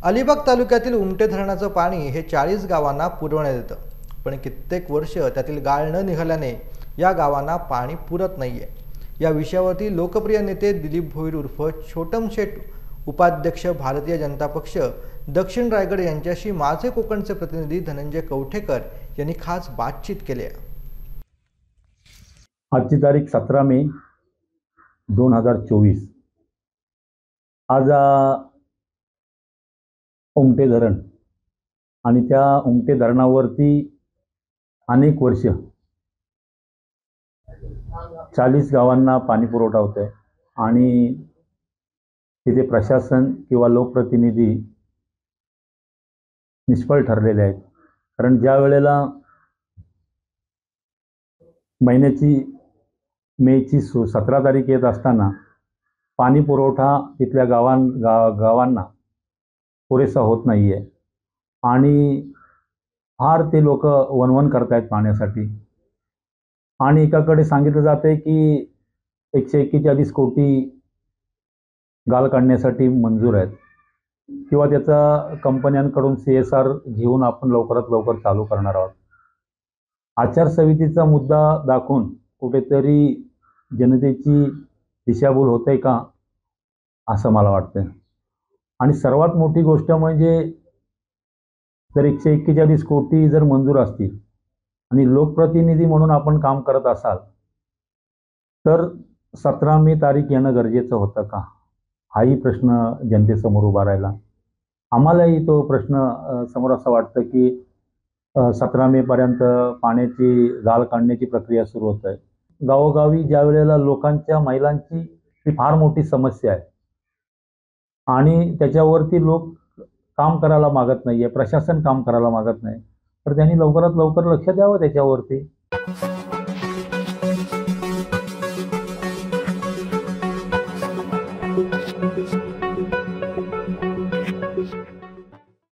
अलिबाग तालुक्यातील उमटे धरणाचं पाणी हे 40 गावांना पुरवण्यात येतं, पण कित्येक वर्ष त्यातील गाळ न निघाल्याने या गावांना पाणी पुरत नाहीये। या विषयावरती लोकप्रिय नेते दिलीप भोईर उर्फ छोटम शेट, उपाध्यक्ष भारतीय जनता पक्ष दक्षिण रायगड यांच्याशी माझे कोकणचे प्रतिनिधी धनंजय कवठेकर यांनी खास बातचीत केली आहे। आजची तारीख 17 मे 2024। आज उमटे धरण आणि त्या उमटे धरणावरती अनेक वर्ष 40 गावांना पाणी पुरवठा होतोय आणि तिथे प्रशासन किंवा लोकप्रतिनिधी निष्फळ ठरलेले आहेत। कारण ज्या वेळेला महिन्याची मेची 17 तारीख येत असताना पाणी पुरवठा तिथल्या गावांना पुरेसा होत नाहीये आणि फार ते लोक वणवण करतायत पाण्यासाठी। आणि एकाकडे सांगितलं जाते की 141 कोटी गाळ काढण्यासाठी मंजूर आहेत किंवा त्याचा कंपन्यांकडून CSR घेऊन आपण लवकरात लवकर चालू करणार आहोत। आचारसंहितेचा मुद्दा दाखवून कुठेतरी जनतेची दिशाभूल होते का असं मला वाटतं। आणि सर्वात मोठी गोष्ट म्हणजे जर 141 कोटी जर मंजूर असतील आणि लोकप्रतिनिधी म्हणून आपण काम करत असाल तर 17 मे तारीख येणं गरजेचं होतं का, हाही प्रश्न जनतेसमोर उभा राहिला। आम्हालाही तो प्रश्न समोर असं वाटतं की 17 मे पर्यंत पाण्याची गाळ काढण्याची प्रक्रिया सुरू होत आहे। गावोगावी ज्या वेळेला लोकांच्या महिलांची ही फार मोठी समस्या आहे आणि त्याच्यावरती लोक काम करायला मागत नाहीये, प्रशासन काम करायला मागत नाही, तर त्यांनी लवकरात लवकर लक्ष द्यावं त्याच्यावरती।